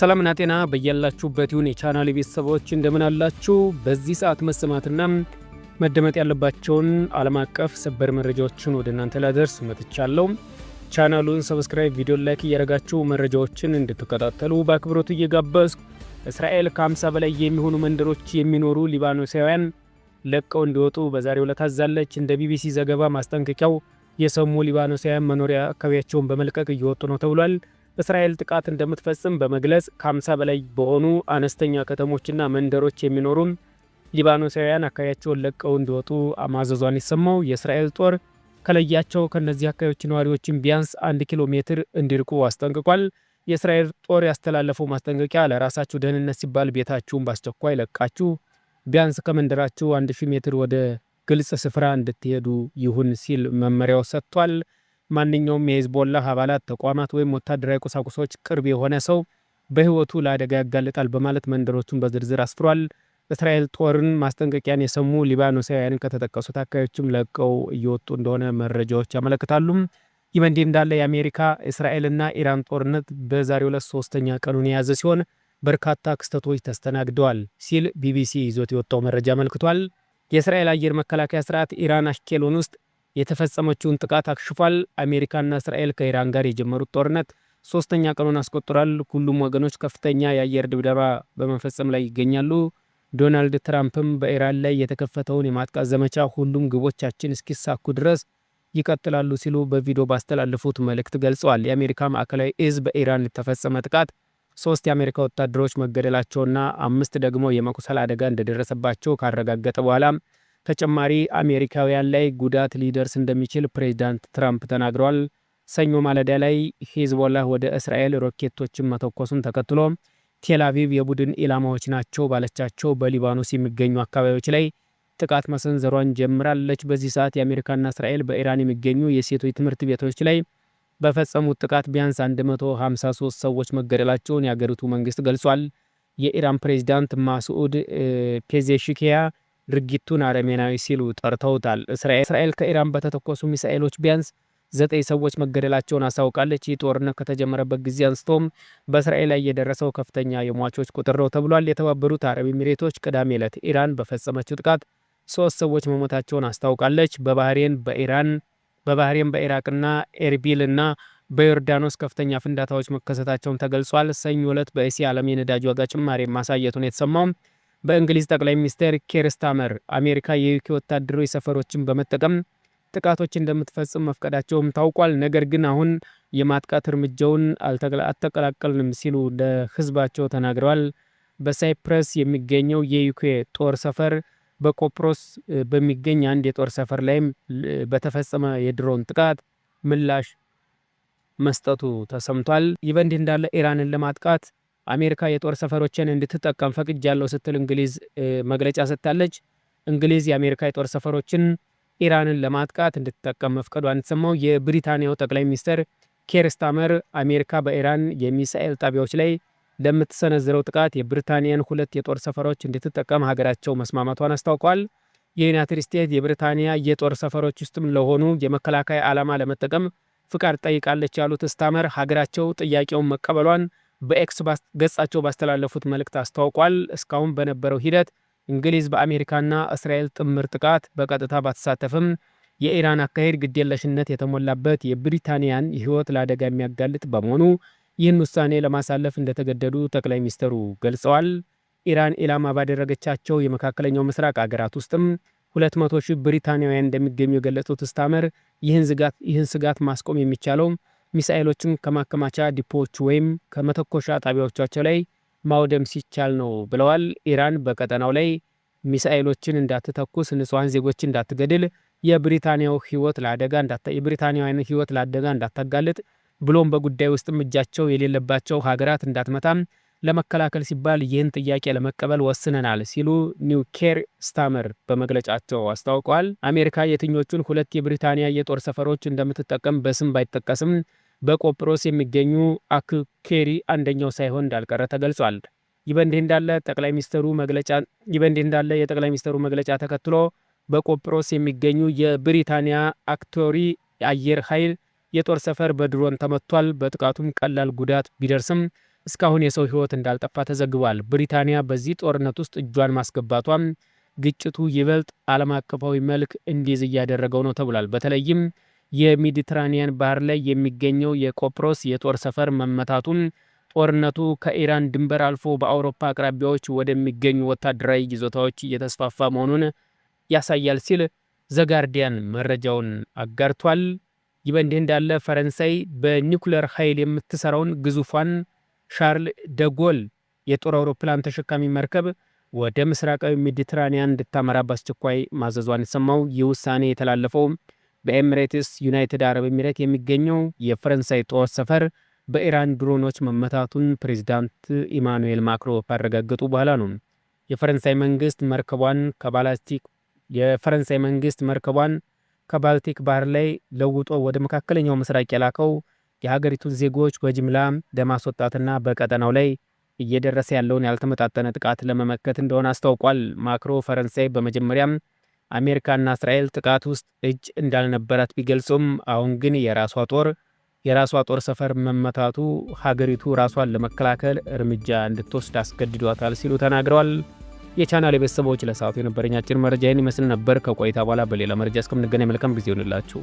ሰላምና ጤና በያላችሁበት ይሁን የቻናሌ ቤተሰቦች እንደምን አላችሁ? በዚህ ሰዓት መሰማትና መደመጥ ያለባቸውን ዓለም አቀፍ ሰበር መረጃዎችን ወደ እናንተ ላደርስ መጥቻለሁ። ቻናሉን ሰብስክራይብ፣ ቪዲዮ ላይክ እያደረጋችሁ መረጃዎችን እንድትከታተሉ በአክብሮት እየጋበዝኩ እስራኤል ከ50 በላይ የሚሆኑ መንደሮች የሚኖሩ ሊባኖሳውያን ለቀው እንዲወጡ በዛሬው ዕለት አዛለች። እንደ ቢቢሲ ዘገባ ማስጠንቀቂያው የሰሙ ሊባኖሳውያን መኖሪያ አካባቢያቸውን በመልቀቅ እየወጡ ነው ተብሏል። እስራኤል ጥቃት እንደምትፈጽም በመግለጽ ከ50 በላይ በሆኑ አነስተኛ ከተሞችና መንደሮች የሚኖሩ ሊባኖሳውያን አካባቢያቸውን ለቀው እንዲወጡ ማዘዟን የሰማው የእስራኤል ጦር ከለያቸው ከነዚህ አካባቢዎች ነዋሪዎችን ቢያንስ 1 ኪሎ ሜትር እንዲርቁ አስጠንቅቋል። የእስራኤል ጦር ያስተላለፈው ማስጠንቀቂያ ለራሳችሁ ደህንነት ሲባል ቤታችሁን በአስቸኳይ ለቃችሁ ቢያንስ ከመንደራችሁ 1000 ሜትር ወደ ግልጽ ስፍራ እንድትሄዱ ይሁን ሲል መመሪያው ሰጥቷል። ማንኛውም የሂዝቦላህ አባላት ተቋማት ወይም ወታደራዊ ቁሳቁሶች ቅርብ የሆነ ሰው በህይወቱ ለአደጋ ያጋልጣል በማለት መንደሮቹን በዝርዝር አስፍሯል። እስራኤል ጦርን ማስጠንቀቂያን የሰሙ ሊባኖሳውያንን ከተጠቀሱት አካባቢዎችም ለቀው እየወጡ እንደሆነ መረጃዎች ያመለክታሉ። ይህ በእንዲህ እንዳለ የአሜሪካ እስራኤልና ኢራን ጦርነት በዛሬው ዕለት 3ኛ ቀኑን የያዘ ሲሆን በርካታ ክስተቶች ተስተናግደዋል ሲል ቢቢሲ ይዞት የወጣው መረጃ አመልክቷል። የእስራኤል አየር መከላከያ ስርዓት ኢራን አሽኬሎን ውስጥ የተፈጸመችውን ጥቃት አክሽፏል። አሜሪካና እስራኤል ከኢራን ጋር የጀመሩት ጦርነት 3ኛ ቀኑን አስቆጥሯል። ሁሉም ወገኖች ከፍተኛ የአየር ድብደባ በመፈጸም ላይ ይገኛሉ። ዶናልድ ትራምፕም በኢራን ላይ የተከፈተውን የማጥቃት ዘመቻ ሁሉም ግቦቻችን እስኪሳኩ ድረስ ይቀጥላሉ ሲሉ በቪዲዮ ባስተላለፉት መልእክት ገልጸዋል። የአሜሪካ ማዕከላዊ እዝ በኢራን የተፈጸመ ጥቃት 3 የአሜሪካ ወታደሮች መገደላቸውና 5 ደግሞ የመቁሰል አደጋ እንደደረሰባቸው ካረጋገጠ በኋላ ተጨማሪ አሜሪካውያን ላይ ጉዳት ሊደርስ እንደሚችል ፕሬዝዳንት ትራምፕ ተናግረዋል። ሰኞ ማለዳ ላይ ሂዝቦላህ ወደ እስራኤል ሮኬቶችን መተኮሱን ተከትሎ ቴል አቪቭ የቡድን ኢላማዎች ናቸው ባለቻቸው በሊባኖስ የሚገኙ አካባቢዎች ላይ ጥቃት መሰንዘሯን ጀምራለች። በዚህ ሰዓት የአሜሪካና እስራኤል በኢራን የሚገኙ የሴቶች ትምህርት ቤቶች ላይ በፈጸሙት ጥቃት ቢያንስ 153 ሰዎች መገደላቸውን የአገሪቱ መንግስት ገልጿል። የኢራን ፕሬዝዳንት ማስዑድ ፔዜሽኪያ ድርጊቱን አረመኔያዊ ሲሉ ጠርተውታል። እስራኤል ከኢራን በተተኮሱ ሚሳኤሎች ቢያንስ 9 ሰዎች መገደላቸውን አሳውቃለች። ይህ ጦርነት ከተጀመረበት ጊዜ አንስቶም በእስራኤል ላይ የደረሰው ከፍተኛ የሟቾች ቁጥር ነው ተብሏል። የተባበሩት አረብ ኤሚሬቶች ቅዳሜ ዕለት ኢራን በፈጸመችው ጥቃት 3 ሰዎች መሞታቸውን አስታውቃለች። በባህሬን በኢራቅና ኤርቢል እና በዮርዳኖስ ከፍተኛ ፍንዳታዎች መከሰታቸውን ተገልጿል። ሰኞ ዕለት በእስያ ዓለም የነዳጅ ዋጋ ጭማሪ ማሳየቱን የተሰማው በእንግሊዝ ጠቅላይ ሚኒስትር ኬር ስታመር አሜሪካ የዩኬ ወታደራዊ ሰፈሮችን በመጠቀም ጥቃቶች እንደምትፈጽም መፍቀዳቸውም ታውቋል። ነገር ግን አሁን የማጥቃት እርምጃውን አልተቀላቀልንም ሲሉ ለህዝባቸው ተናግረዋል። በሳይፕረስ የሚገኘው የዩኬ ጦር ሰፈር በቆጵሮስ በሚገኝ አንድ የጦር ሰፈር ላይም በተፈጸመ የድሮን ጥቃት ምላሽ መስጠቱ ተሰምቷል። ይህ በእንዲህ እንዳለ ኢራንን ለማጥቃት አሜሪካ የጦር ሰፈሮችን እንድትጠቀም ፈቅጃለሁ ስትል እንግሊዝ መግለጫ ሰጥታለች። እንግሊዝ የአሜሪካ የጦር ሰፈሮችን ኢራንን ለማጥቃት እንድትጠቀም መፍቀዷን የተሰማው የብሪታንያው ጠቅላይ ሚኒስትር ኬር ስታመር አሜሪካ በኢራን የሚሳኤል ጣቢያዎች ላይ ለምትሰነዝረው ጥቃት የብሪታንያን 2 የጦር ሰፈሮች እንድትጠቀም ሀገራቸው መስማማቷን አስታውቋል። የዩናይትድ ስቴትስ የብሪታንያ የጦር ሰፈሮች ውስጥም ለሆኑ የመከላከያ ዓላማ ለመጠቀም ፍቃድ ጠይቃለች ያሉት ስታመር ሀገራቸው ጥያቄውን መቀበሏን በኤክስ ገጻቸው ባስተላለፉት መልእክት አስታውቋል። እስካሁን በነበረው ሂደት እንግሊዝ በአሜሪካና እስራኤል ጥምር ጥቃት በቀጥታ ባትሳተፍም የኢራን አካሄድ ግዴለሽነት የተሞላበት የብሪታንያን ሕይወት ለአደጋ የሚያጋልጥ በመሆኑ ይህን ውሳኔ ለማሳለፍ እንደተገደዱ ጠቅላይ ሚኒስትሩ ገልጸዋል። ኢራን ኢላማ ባደረገቻቸው የመካከለኛው ምስራቅ አገራት ውስጥም 200,000 ብሪታንያውያን እንደሚገኙ የገለጹት ስታመር ይህን ስጋት ማስቆም የሚቻለው ሚሳኤሎችን ከማከማቻ ዲፖዎች ወይም ከመተኮሻ ጣቢያዎቻቸው ላይ ማውደም ሲቻል ነው ብለዋል። ኢራን በቀጠናው ላይ ሚሳኤሎችን እንዳትተኩስ፣ ንጹሃን ዜጎችን እንዳትገድል፣ የብሪታንያውያን ሕይወት ለአደጋ እንዳታጋልጥ ብሎም በጉዳይ ውስጥም እጃቸው የሌለባቸው ሀገራት እንዳትመታም ለመከላከል ሲባል ይህን ጥያቄ ለመቀበል ወስነናል ሲሉ ኒው ኬር ስታመር በመግለጫቸው አስታውቀዋል። አሜሪካ የትኞቹን 2 የብሪታንያ የጦር ሰፈሮች እንደምትጠቀም በስም ባይጠቀስም በቆጵሮስ የሚገኙ አክኬሪ አንደኛው ሳይሆን እንዳልቀረ ተገልጿል። ይህ በእንዲህ እንዳለ የጠቅላይ ሚኒስትሩ መግለጫ ተከትሎ በቆጵሮስ የሚገኙ የብሪታንያ አክቶሪ የአየር ኃይል የጦር ሰፈር በድሮን ተመቷል። በጥቃቱም ቀላል ጉዳት ቢደርስም እስካሁን የሰው ሕይወት እንዳልጠፋ ተዘግቧል። ብሪታንያ በዚህ ጦርነት ውስጥ እጇን ማስገባቷም ግጭቱ ይበልጥ ዓለም አቀፋዊ መልክ እንዲይዝ እያደረገው ነው ተብሏል። በተለይም የሜዲትራኒያን ባህር ላይ የሚገኘው የቆጵሮስ የጦር ሰፈር መመታቱን ጦርነቱ ከኢራን ድንበር አልፎ በአውሮፓ አቅራቢያዎች ወደሚገኙ ወታደራዊ ይዞታዎች እየተስፋፋ መሆኑን ያሳያል ሲል ዘጋርዲያን መረጃውን አጋርቷል። ይህ በእንዲህ እንዳለ ፈረንሳይ በኒኩለር ኃይል የምትሰራውን ግዙፏን ሻርል ደጎል የጦር አውሮፕላን ተሸካሚ መርከብ ወደ ምስራቃዊ ሜዲትራኒያን እንድታመራ በአስቸኳይ ማዘዟን የሰማው ይህ ውሳኔ የተላለፈው በኤሚሬትስ ዩናይትድ አረብ ኤሚሬት የሚገኘው የፈረንሳይ ጦር ሰፈር በኢራን ድሮኖች መመታቱን ፕሬዚዳንት ኢማኑኤል ማክሮ ካረጋገጡ በኋላ ነው። የፈረንሳይ መንግስት መርከቧን ከባልቲክ ባህር ላይ ለውጦ ወደ መካከለኛው ምስራቅ የላከው የሀገሪቱን ዜጎች በጅምላ ለማስወጣትና በቀጠናው ላይ እየደረሰ ያለውን ያልተመጣጠነ ጥቃት ለመመከት እንደሆነ አስታውቋል። ማክሮ ፈረንሳይ በመጀመሪያም አሜሪካና እስራኤል ጥቃት ውስጥ እጅ እንዳልነበራት ቢገልጹም አሁን ግን የራሷ ጦር ሰፈር መመታቱ ሀገሪቱ ራሷን ለመከላከል እርምጃ እንድትወስድ አስገድዷታል ሲሉ ተናግረዋል። የቻናል ቤተሰቦች ለሰዓቱ የነበረኝ አጭር መረጃ ይህን ይመስል ነበር። ከቆይታ በኋላ በሌላ መረጃ እስከምንገናኝ መልካም ጊዜ ይሁንላችሁ።